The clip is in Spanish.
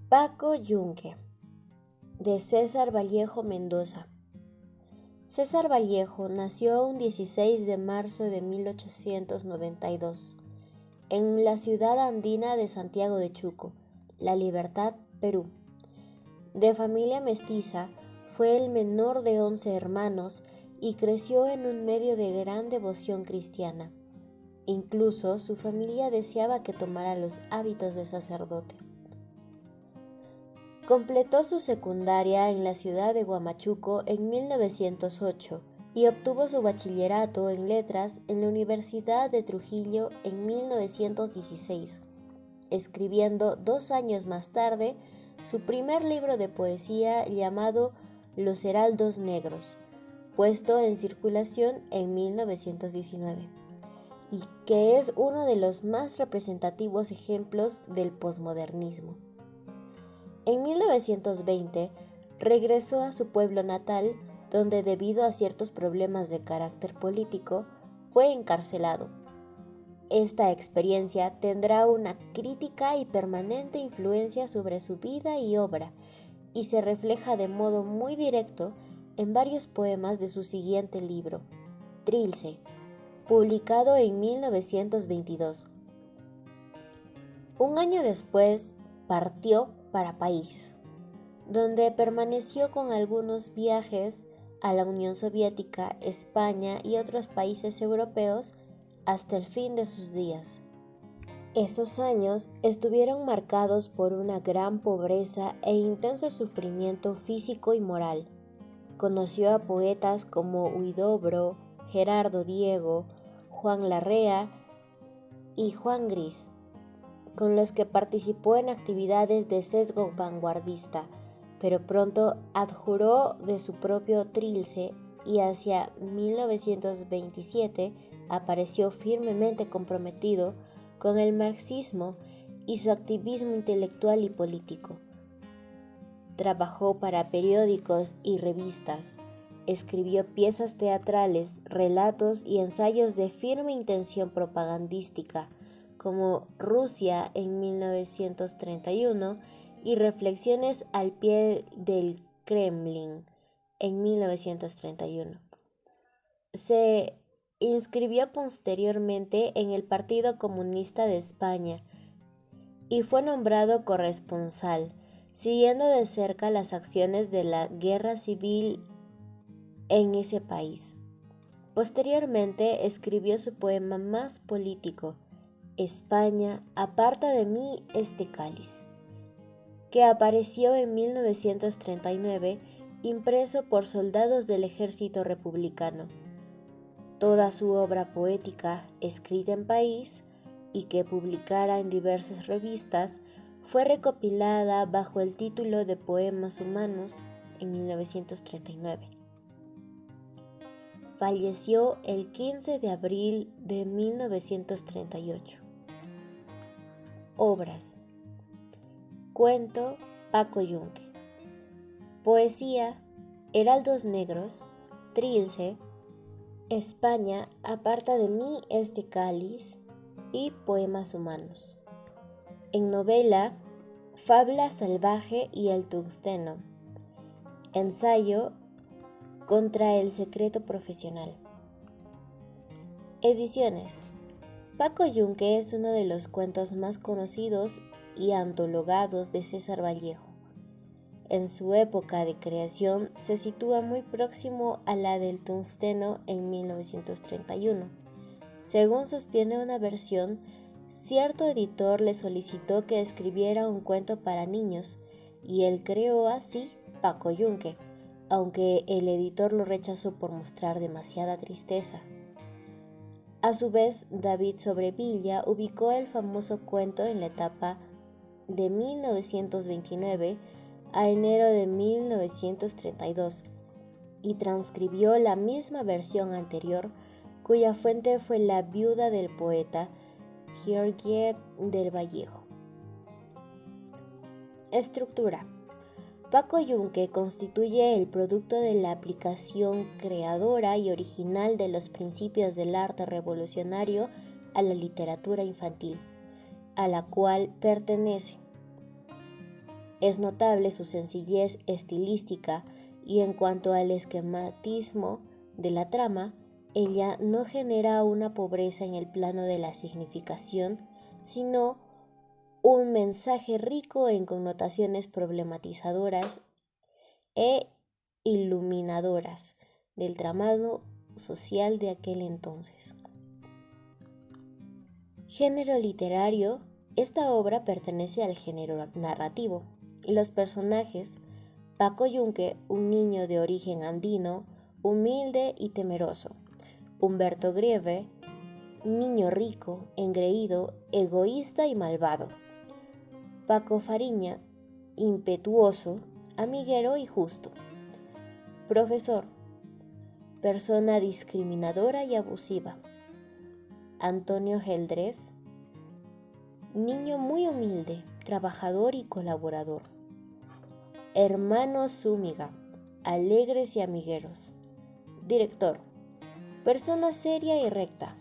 Paco Yunque, de César Vallejo Mendoza. César Vallejo nació un 16 de marzo de 1892 en la ciudad andina de Santiago de Chuco, La Libertad, Perú. De familia mestiza, fue el menor de 11 hermanos y creció en un medio de gran devoción cristiana. Incluso su familia deseaba que tomara los hábitos de sacerdote. Completó su secundaria en la ciudad de Huamachuco en 1908 y obtuvo su bachillerato en letras en la Universidad de Trujillo en 1916, escribiendo 2 años más tarde su primer libro de poesía llamado Los Heraldos Negros, puesto en circulación en 1919, y que es uno de los más representativos ejemplos del posmodernismo. En 1920 regresó a su pueblo natal, donde debido a ciertos problemas de carácter político, fue encarcelado. Esta experiencia tendrá una crítica y permanente influencia sobre su vida y obra, y se refleja de modo muy directo en varios poemas de su siguiente libro, Trilce, publicado en 1922. Un año después partió para París, donde permaneció con algunos viajes a la Unión Soviética, España y otros países europeos hasta el fin de sus días. Esos años estuvieron marcados por una gran pobreza e intenso sufrimiento físico y moral. Conoció a poetas como Huidobro, Gerardo Diego, Juan Larrea y Juan Gris, con los que participó en actividades de sesgo vanguardista, pero pronto adjuró de su propio Trilce y hacia 1927 apareció firmemente comprometido con el marxismo y su activismo intelectual y político. Trabajó para periódicos y revistas, escribió piezas teatrales, relatos y ensayos de firme intención propagandística, como Rusia en 1931 y Reflexiones al pie del Kremlin en 1931. Se inscribió posteriormente en el Partido Comunista de España y fue nombrado corresponsal, siguiendo de cerca las acciones de la guerra civil en ese país. Posteriormente escribió su poema más político, España, aparta de mí este cáliz, que apareció en 1939, impreso por soldados del ejército republicano. Toda su obra poética, escrita en París y que publicara en diversas revistas, fue recopilada bajo el título de Poemas Humanos en 1939. Falleció el 15 de abril de 1938. Obras: cuento, Paco Yunque; poesía, Heraldos Negros, Trilce, España, aparta de mí este cáliz y Poemas Humanos. En novela, Fabla salvaje y el tungsteno. Ensayo, Contra el secreto profesional. Ediciones: Paco Yunque es uno de los cuentos más conocidos y antologados de César Vallejo. En su época de creación se sitúa muy próximo a la del tungsteno en 1931. Según sostiene una versión, cierto editor le solicitó que escribiera un cuento para niños y él creó así Paco Yunque, aunque el editor lo rechazó por mostrar demasiada tristeza. A su vez, David Sobrevilla ubicó el famoso cuento en la etapa de 1929 a enero de 1932 y transcribió la misma versión anterior, cuya fuente fue la viuda del poeta, Georgette del Vallejo. Estructura: Paco Yunque constituye el producto de la aplicación creadora y original de los principios del arte revolucionario a la literatura infantil, a la cual pertenece. Es notable su sencillez estilística y en cuanto al esquematismo de la trama, ella no genera una pobreza en el plano de la significación, sino un mensaje rico en connotaciones problematizadoras e iluminadoras del tramado social de aquel entonces. Género literario. Esta obra pertenece al género narrativo y los personajes: Paco Yunque, un niño de origen andino, humilde y temeroso; Humberto Greve, niño rico, engreído, egoísta y malvado; Paco Fariña, impetuoso, amiguero y justo; Profesor, persona discriminadora y abusiva; Antonio Geldrés, niño muy humilde, trabajador y colaborador; Hermanos Zúñiga, alegres y amigueros; Director, persona seria y recta;